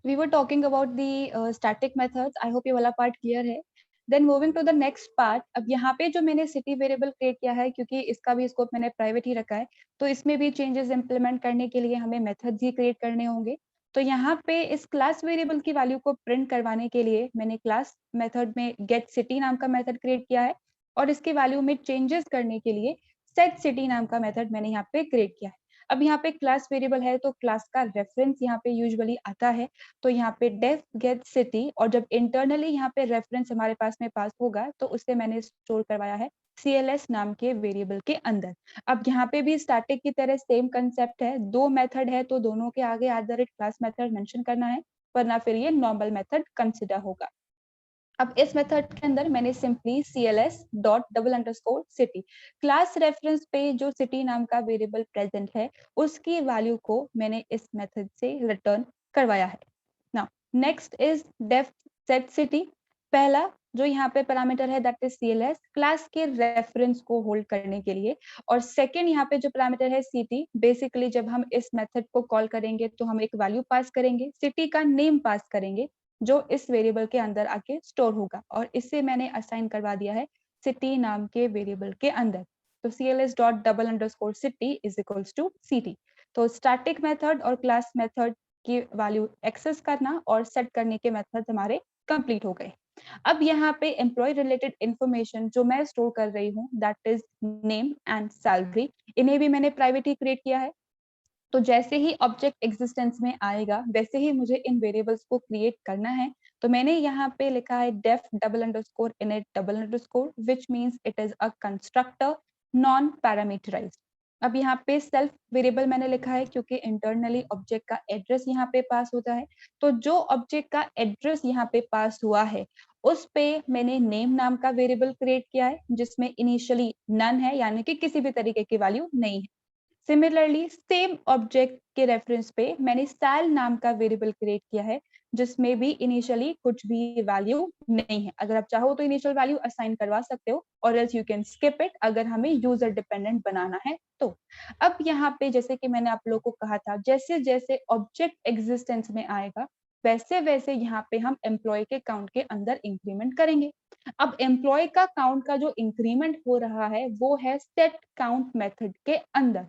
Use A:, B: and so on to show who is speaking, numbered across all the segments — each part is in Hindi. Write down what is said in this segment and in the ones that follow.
A: we were talking about the static methods. I hope ये वाला part clear है. Then moving to the next part. अब यहाँ पे जो मैंने city variable create किया है, क्योंकि इसका भी scope मैंने private ही रखा है, तो इसमें भी changes implement करने के लिए हमें methods ही create करने होंगे. तो यहाँ पे इस class variable की value को print करवाने के लिए मैंने class method में get city नाम का method create किया है, और इसकी value में changes करने के लिए set city नाम का method मैंने यहाँ पे create किया है. अब यहाँ पे क्लास वेरिएबल है तो क्लास का रेफरेंस यहाँ पे यूजुअली आता है, तो यहाँ पे डेफ गेट सिटी, और जब इंटरनली यहाँ पे रेफरेंस हमारे पास में पास होगा तो उससे मैंने स्टोर करवाया है CLS नाम के वेरिएबल के अंदर. अब यहाँ पे भी स्टैटिक की तरह सेम कंसेप्ट है, दो मेथड है तो दोनों के आगे @क्लास मेथड मेंशन करना है, वरना फिर ये नॉर्मल मेथड कंसिडर होगा. अब इस मेथड के अंदर मैंने सिंपली CLS._city क्लास रेफरेंस पे जो सिटी नाम का वेरिएबल प्रेजेंट है उसकी वैल्यू को मैंने इस मेथड से रिटर्न करवाया है. Now next is def set city. पहला जो यहाँ पे पैरामीटर है दैट इज CLS क्लास के रेफरेंस को होल्ड करने के लिए, और सेकंड यहाँ पे जो पैरामीटर है CT. बेसिकली जब हम इस मेथड को कॉल करेंगे तो हम एक वैल्यू पास करेंगे, सिटी का नेम पास करेंगे जो इस वेरिएबल के अंदर आके स्टोर होगा, और इससे मैंने असाइन करवा दिया है सिटी नाम के वेरिएबल के अंदर. तो CLS._city is equals to CT. तो स्टैटिक मेथड और क्लास मेथड की वैल्यू एक्सेस करना और सेट करने के मेथड हमारे कंप्लीट हो गए. अब यहाँ पे एम्प्लॉय रिलेटेड इंफॉर्मेशन जो मैं स्टोर कर रही हूँ that is name and salary, इन्हें भी मैंने प्राइवेट ही क्रिएट किया है. तो जैसे ही ऑब्जेक्ट एग्जिस्टेंस में आएगा वैसे ही मुझे इन वेरिएबल्स को क्रिएट करना है. तो मैंने यहाँ पे लिखा है def_init_, which means it is a constructor non parameterized. अब यहाँ पे सेल्फ वेरिएबल मैंने लिखा है क्योंकि इंटरनली ऑब्जेक्ट का एड्रेस यहाँ पे पास होता है, तो जो ऑब्जेक्ट का एड्रेस यहाँ पे पास हुआ है उस पे मैंने नेम नाम का वेरिएबल क्रिएट किया है जिसमें इनिशियली नन है, यानी कि किसी भी तरीके की वैल्यू नहीं है. सिमिलरली सेम ऑब्जेक्ट के रेफरेंस पे मैंने स्टाइल नाम का वेरिएबल क्रिएट किया है जिसमें भी इनिशियली कुछ भी वैल्यू नहीं है. अगर आप चाहो तो इनिशियल वैल्यू असाइन करवा सकते हो, और else you can skip it अगर हमें यूजर डिपेंडेंट बनाना है तो. अब यहाँ पे जैसे कि मैंने आप लोगों को कहा था जैसे जैसे ऑब्जेक्ट एग्जिस्टेंस में आएगा वैसे वैसे यहाँ पे हम एम्प्लॉय के काउंट के अंदर इंक्रीमेंट करेंगे. अब एम्प्लॉय का काउंट का जो इंक्रीमेंट हो रहा है वो है सेट काउंट मेथड के अंदर,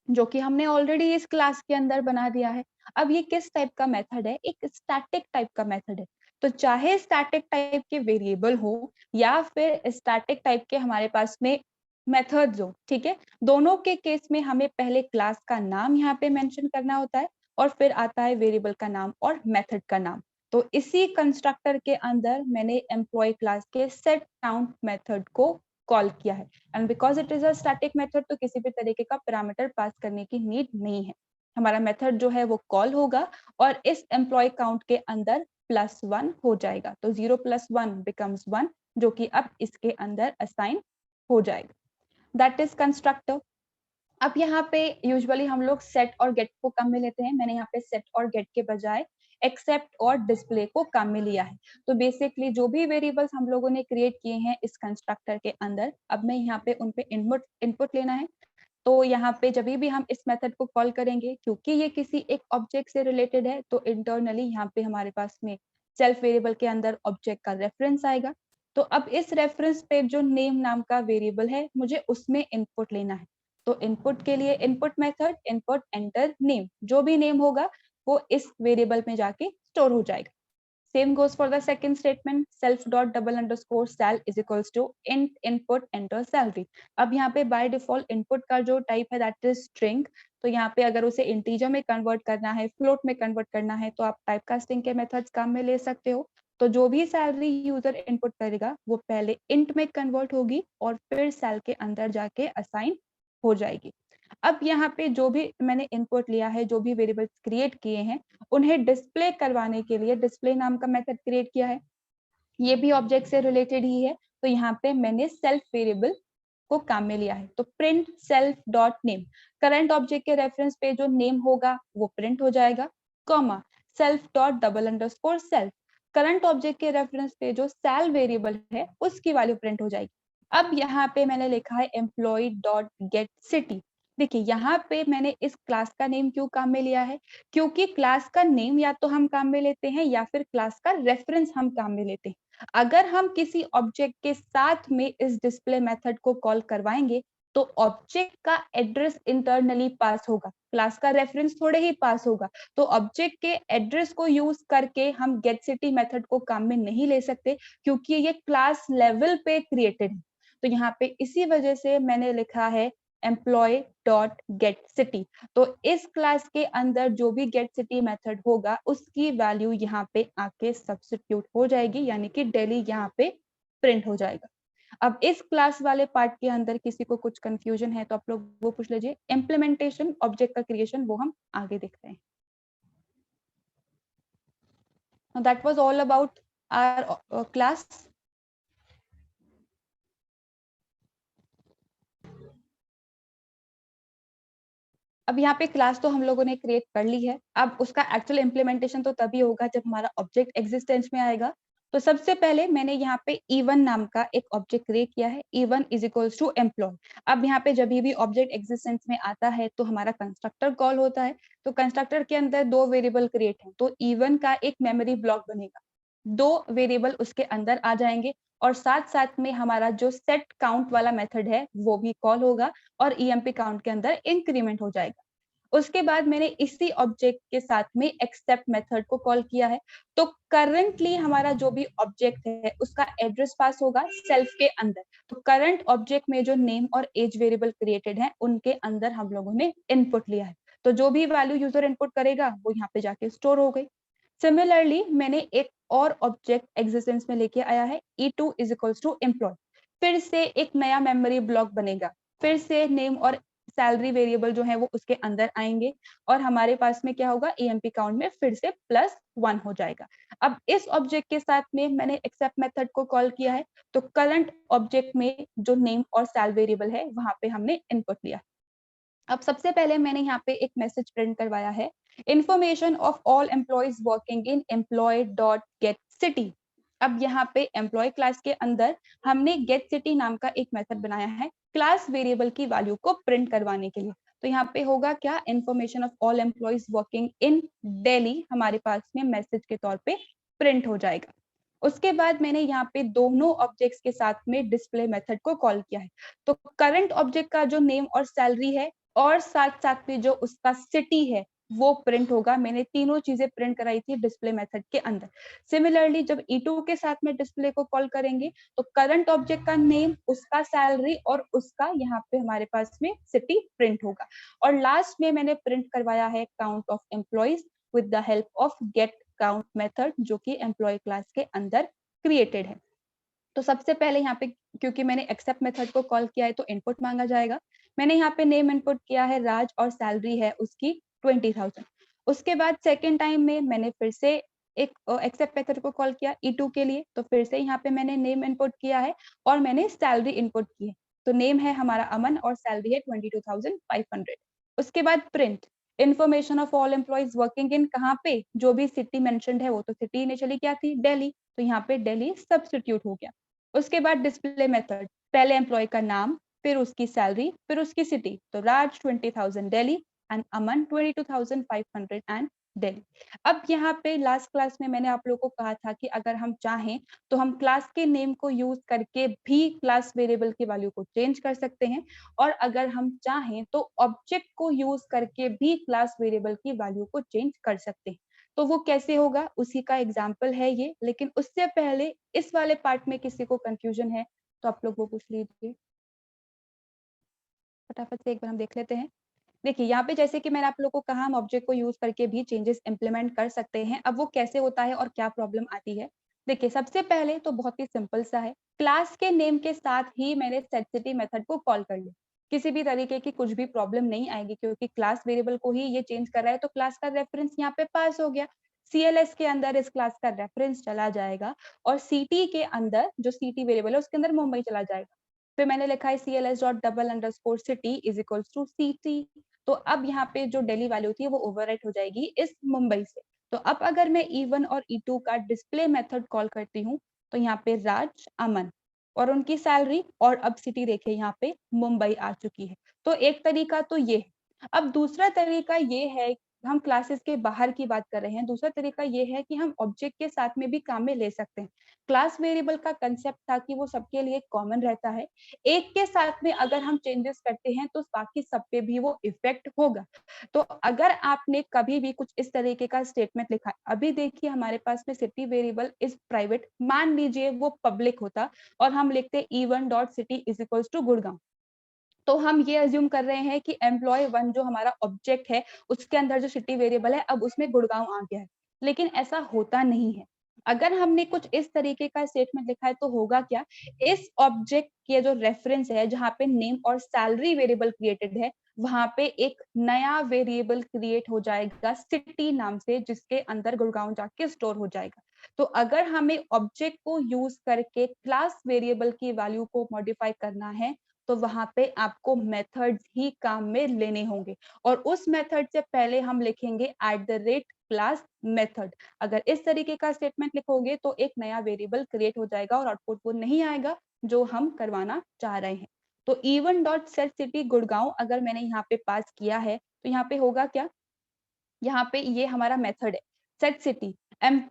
A: जो कि हमने ऑलरेडी इस क्लास के अंदर बना दिया है. अब ये किस टाइप का मेथड है? एक स्टैटिक टाइप का मेथड है. तो चाहे स्टैटिक टाइप के वेरिएबल हो या फिर स्टैटिक टाइप के हमारे पास में मेथड्स हो, ठीक है, दोनों के केस में हमें पहले क्लास का नाम यहाँ पे मेंशन करना होता है और फिर आता है वेरिएबल का नाम और मेथड का नाम. तो इसी कंस्ट्रक्टर के अंदर मैंने एम्प्लॉय क्लास के सेट काउंट मेथड को कॉल किया है, and because it is a static method तो किसी भी तरीके का पैरामीटर पास करने की नीड नहीं है. हमारा मेथड जो है वो कॉल होगा और इस एम्प्लॉय काउंट के अंदर +1 हो जाएगा. तो 0 + 1 becomes 1, जो कि अब इसके अंदर असाइन हो जाएगा. That is constructor. अब यहाँ पे यूजुअली हम लोग सेट और गेट को काम में लेते हैं. मैंने यहाँ पे सेट और गेट के बजाय एक्सेप्ट और डिस्प्ले को काम में लिया है. तो बेसिकली जो भी वेरिएबल्स हम लोगों ने क्रिएट किए हैं इस कंस्ट्रक्टर के अंदर, अब मैं यहाँ पे उन पे इनपुट लेना है. तो यहाँ पे जब भी हम इस मेथड को कॉल करेंगे क्योंकि ये किसी एक ऑब्जेक्ट से रिलेटेड है तो इंटरनली यहाँ पे हमारे पास में सेल्फ वेरिएबल के अंदर ऑब्जेक्ट का रेफरेंस आएगा. तो अब इस रेफरेंस पे जो नेम नाम का वेरिएबल है मुझे उसमें इनपुट लेना है. तो इनपुट के लिए input method input enter name, जो भी नेम होगा वो इस वेरिएबल में जाके स्टोर हो जाएगा. Same goes for the second statement, self._sal is equals to int input enter salary. अब यहाँ पे by default input का जो टाइप है that is string. तो यहाँ पे अगर उसे इंटीजर में कन्वर्ट करना है, फ्लोट में कन्वर्ट करना है तो आप टाइप कास्टिंग के मेथड्स काम में ले सकते हो. तो जो भी सैलरी यूजर इनपुट करेगा वो पहले इंट में कन्वर्ट होगी और फिर सेल के अंदर जाके असाइन हो जाएगी. अब यहाँ पे जो भी मैंने इनपुट लिया है, जो भी वेरिएबल्स क्रिएट किए हैं उन्हें डिस्प्ले करवाने के लिए डिस्प्ले नाम का मेथड क्रिएट किया है. ये भी ऑब्जेक्ट से रिलेटेड ही है. तो यहाँ पे मैंने सेल्फ वेरिएबल को काम में लिया है. तो print self dot name, current object के रेफरेंस पे जो नेम होगा वो प्रिंट हो जाएगा, कॉमा self._self, करंट ऑब्जेक्ट के रेफरेंस पे जो सेल वेरिएबल है उसकी वैल्यू प्रिंट हो जाएगी. अब यहाँ पे मैंने लिखा है एम्प्लॉय डॉट गेट सिटी. देखिए यहाँ पे मैंने इस क्लास का नेम क्यों काम में लिया है, क्योंकि क्लास का नेम या तो हम काम में लेते हैं या फिर क्लास का रेफरेंस हम काम में लेते हैं। अगर हम किसी ऑब्जेक्ट के साथ में इस डिस्प्ले मेथड को कॉल करवाएंगे तो ऑब्जेक्ट का एड्रेस इंटरनली पास होगा, क्लास का रेफरेंस थोड़े ही पास होगा। तो ऑब्जेक्ट के एड्रेस को यूज करके हम गेट सिटी मेथड को काम में नहीं ले सकते, क्योंकि ये क्लास लेवल पे क्रिएटेड है। तो यहाँ पे इसी वजह से मैंने लिखा है एम्प्लॉय डॉट गेट सिटी। तो इस क्लास के अंदर जो भी गेट सिटी मेथड होगा उसकी वैल्यू यहाँ पे आके सब्स्टिट्यूट हो जाएगी, यानी कि दिल्ली यहाँ पे प्रिंट हो जाएगा। अब इस क्लास वाले पार्ट के अंदर किसी को कुछ कंफ्यूजन है तो आप लोग वो पूछ लीजिए। इम्प्लीमेंटेशन ऑब्जेक्ट का क्रिएशन वो हम आगे देखते हैं। That was all about our class. अब यहाँ पे क्लास तो हम लोगों ने क्रिएट कर ली है, अब उसका एक्चुअल इम्प्लीमेंटेशन तो तभी होगा जब हमारा ऑब्जेक्ट एग्जिस्टेंस में आएगा। तो सबसे पहले मैंने यहाँ पे E1 नाम का एक ऑब्जेक्ट क्रिएट किया है। E1 is equals to employ. अब यहाँ पे जब भी ऑब्जेक्ट एग्जिस्टेंस में आता है तो हमारा कंस्ट्रक्टर कॉल होता है। तो कंस्ट्रक्टर के अंदर दो वेरिएबल क्रिएट है, तो E1 का एक मेमोरी ब्लॉक बनेगा, दो वेरिएबल उसके अंदर आ जाएंगे और साथ साथ में हमारा जो सेट काउंट वाला मेथड है वो भी कॉल होगा और EMP काउंट के अंदर इंक्रीमेंट हो जाएगा। उसके बाद मैंने इसी ऑब्जेक्ट के साथ में एक्सेप्ट मेथड को कॉल किया है। तो करंटली हमारा जो भी ऑब्जेक्ट है उसका एड्रेस पास होगा सेल्फ के अंदर। तो करंट ऑब्जेक्ट में जो नेम और एज वेरिएबल क्रिएटेड है उनके अंदर हम लोगों ने इनपुट लिया है। तो जो भी वैल्यू यूजर इनपुट करेगा वो यहाँ पे जाके स्टोर हो गई। सिमिलरली मैंने एक और ऑब्जेक्ट एग्जिस्टेंस में लेके आया है E2 is equals to employ. फिर से एक नया मेमोरी ब्लॉक बनेगा, फिर से नेम और सैलरी वेरिएबल जो है वो उसके अंदर आएंगे और हमारे पास में क्या होगा, EMP काउंट में फिर से +1 हो जाएगा। अब इस ऑब्जेक्ट के साथ में मैंने एक्सेप्ट मेथड को कॉल किया है। तो करंट ऑब्जेक्ट में जो नेम और सैल वेरिएबल है वहां पे हमने इनपुट लिया। अब सबसे पहले मैंने यहाँ पे एक मैसेज प्रिंट करवाया है, information of all employees working in employ dot gate city. अब यहाँ पे एम्प्लॉय क्लास के अंदर हमने गेट सिटी नाम का एक मेथड बनाया है क्लास वेरिएबल की वैल्यू को प्रिंट करवाने के लिए। तो यहाँ पे होगा क्या, information of all employees working in Delhi हमारे पास में मैसेज के तौर पे प्रिंट हो जाएगा। उसके बाद मैंने यहाँ पे दोनों ऑब्जेक्ट्स के साथ में डिस्प्ले मेथड को कॉल किया है। तो करंट ऑब्जेक्ट का जो नेम और सैलरी है और साथ साथ में जो उसका सिटी है वो प्रिंट होगा। मैंने तीनों चीजें प्रिंट कराई थी डिस्प्ले मेथड के अंदर। सिमिलरली जब E2 के साथ में डिस्प्ले को कॉल करेंगे तो करंट ऑब्जेक्ट का नेम, उसका सैलरी और उसका यहाँ पे हमारे पास में सिटी प्रिंट होगा। और लास्ट में मैंने प्रिंट करवाया है count of employees with the help of gate count method जो कि एम्प्लॉय क्लास के अंदर क्रिएटेड है। तो सबसे पहले यहाँ पे क्योंकि मैंने एक्सेप्ट मेथड को कॉल किया है तो इनपुट मांगा जाएगा। मैंने यहाँ पे नेम इनपुट किया है राज और सैलरी है उसकी 20,000। उसके बाद सेकेंड टाइम में मैंने फिर से एक एक्सेप्ट मेथड को कॉल किया E2 के लिए। तो फिर से यहाँ पे मैंने नेम इनपुट किया है और मैंने सैलरी इनपुट की है। तो नेम है हमारा अमन और सैलरी है 22,500। उसके बाद print information of all employees working in, कहाँ पे जो भी सिटी मेंशन्ड है वो तो सिटी इनिशियली क्या थी, दिल्ली। तो यहाँ पे दिल्ली सब्स्टिट्यूट हो गया। उसके बाद डिस्प्ले मेथड, पहले एम्प्लॉय का नाम, फिर उसकी सैलरी, फिर उसकी सिटी। तो राज 20,000 Delhi and Aman 22,500 and Delhi. अब यहाँ पे लास्ट क्लास में मैंने आप लोगों को कहा था कि अगर हम चाहें तो हम क्लास के नेम को यूज करके भी क्लास वेरिएबल की वैल्यू को चेंज कर सकते हैं और अगर हम चाहें तो ऑब्जेक्ट को यूज करके भी क्लास वेरिएबल की वैल्यू को चेंज कर सकते हैं। तो वो कैसे होगा उसी का एग्जाम्पल है ये। लेकिन उससे पहले इस वाले पार्ट में किसी को कंफ्यूजन है तो आप लोग वो पूछ लीजिए, फटाफट से एक बार हम देख लेते हैं। देखिए यहाँ पे जैसे कि मैंने आप लोगों को कहा हम ऑब्जेक्ट को यूज करके भी चेंजेस इंप्लीमेंट कर सकते हैं। अब वो कैसे होता है और क्या प्रॉब्लम आती है, देखिए सबसे पहले तो बहुत ही सिंपल सा है, क्लास के नेम के साथ ही मैंने सेटसिटी मेथड को कॉल कर लिया। किसी भी तरीके की कुछ भी प्रॉब्लम नहीं आएगी क्योंकि क्लास वेरिएबल को ही ये चेंज कर रहा है। तो क्लास का रेफरेंस यहाँ पे पास हो गया, CLS के अंदर इस क्लास का रेफरेंस चला जाएगा और CT के अंदर जो CT वेरिएबल है उसके अंदर मुंबई चला जाएगा। फिर मैंने लिखा है CLS dot double underscore city is equals to CT। तो अब यहाँ पे जो दिल्ली वैल्यू थी वो ओवरराइट हो जाएगी इस मुंबई से। तो अब अगर मैं E1 और E2 का डिस्प्ले मेथड कॉल करती हूँ तो यहाँ पे राज अमन, और उनकी सैलरी, और अब सिटी देखिए यहाँ पे मुंबई आ चुकी है। तो एक तरीका तो ये है। अब दूसरा तरीका ये है, हम क्लासेस के बाहर की बात कर रहे हैं, दूसरा तरीका ये है कि हम ऑब्जेक्ट के साथ में भी काम में ले सकते हैं। क्लास वेरिएबल का कंसेप्ट था कि वो सबके लिए कॉमन रहता है, एक के साथ में अगर हम चेंजेस करते हैं तो बाकी सब पे भी वो इफेक्ट होगा। तो अगर आपने कभी भी कुछ इस तरीके का स्टेटमेंट लिखा है, अभी देखिए हमारे पास में सिटी वेरिएबल इज प्राइवेट, मान लीजिए वो पब्लिक होता और हम लिखते E1 dot city is equals to Gurgaon, तो हम ये अज्यूम कर रहे हैं कि एम्प्लॉय 1 जो हमारा ऑब्जेक्ट है, उसके अंदर जो सिटी वेरिएबल है, अब उसमें गुड़गांव आ गया है। लेकिन ऐसा होता नहीं है। अगर हमने कुछ इस तरीके का स्टेटमेंट लिखा है तो होगा क्या, इस ऑब्जेक्ट के जो रेफरेंस है, जहाँ पे नेम और सैलरी वेरिएबल क्रिएटेड है, वहां पे एक नया वेरिएबल क्रिएट हो जाएगा सिटी नाम से, जिसके अंदर गुड़गांव जाके स्टोर हो जाएगा। तो अगर हमें ऑब्जेक्ट को यूज करके क्लास वेरिएबल की वैल्यू को मॉडिफाई करना है, तो वहां पे आपको मेथड्स ही काम में लेने होंगे, और उस मेथड से पहले हम लिखेंगे at the rate class method. अगर इस तरीके का स्टेटमेंट लिखोगे तो एक नया वेरिएबल क्रिएट हो जाएगा और आउटपुट वो नहीं आएगा जो हम करवाना चाह रहे हैं। तो E1 dot set city Gurgaon अगर मैंने यहाँ पे पास किया है तो यहाँ पे होगा क्या, यहाँ पे ये हमारा मेथड है सेट सिटी,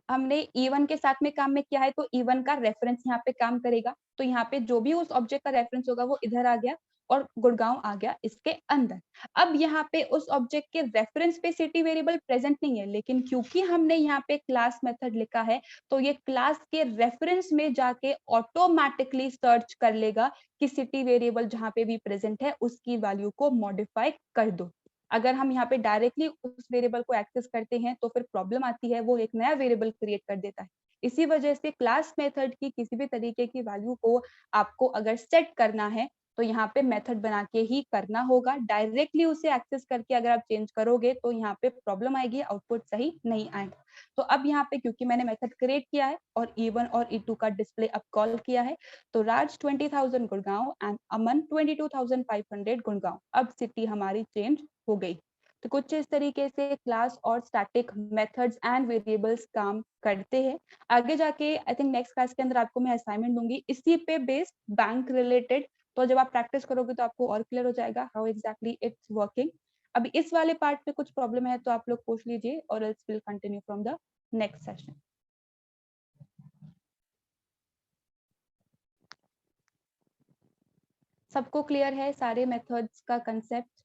A: हमने E1 के साथ में काम में किया है तो E1 का रेफरेंस यहाँ पे काम करेगा, तो यहाँ पे जो भी उस ऑब्जेक्ट का रेफरेंस होगा वो इधर आ गया और गुड़गांव आ गया इसके अंदर। अब यहाँ पे उस ऑब्जेक्ट के रेफरेंस पे सिटी वेरिएबल प्रेजेंट नहीं है, लेकिन क्योंकि हमने यहाँ पे क्लास मेथड लिखा है तो ये क्लास के रेफरेंस में जाके ऑटोमेटिकली सर्च कर लेगा कि सिटी वेरिएबल जहाँ पे भी प्रेजेंट है उसकी वैल्यू को मॉडिफाई कर दो। अगर हम यहाँ पे डायरेक्टली उस वेरिएबल को एक्सेस करते हैं तो फिर प्रॉब्लम आती है, वो एक नया वेरिएबल क्रिएट कर देता है। इसी वजह से क्लास मेथड की किसी भी तरीके की वैल्यू को आपको अगर सेट करना है तो यहाँ पे मेथड बना के ही करना होगा। डायरेक्टली उसे एक्सेस करके अगर आप चेंज करोगे तो यहाँ पे प्रॉब्लम आएगी, आउटपुट सही नहीं आएगा। तो अब यहाँ पे क्योंकि मैंने मेथड क्रिएट किया है और E1 और E2 का डिस्प्ले अब कॉल किया है, तो राज 20,000 गुड़गांव एंड अमन 22,500 गुड़गांव, अब सिटी हमारी चेंज हो गई। तो कुछ इस तरीके से क्लास और स्टैटिक मेथड्स एंड वेरिएबल्स काम करते हैं। आगे जाके आई थिंक नेक्स्ट क्लास के अंदर आपको मैं असाइनमेंट दूंगी इसी पे बेस्ड बैंक रिलेटेड, तो जब आप प्रैक्टिस करोगे तो आपको और क्लियर हो जाएगा हाउ एग्जैक्टली इट्स वर्किंग। अभी इस वाले पार्ट पे कुछ प्रॉब्लम है तो आप लोग पूछ लीजिए और else will continue from the next session. सबको क्लियर है सारे मेथड्स का कंसेप्ट?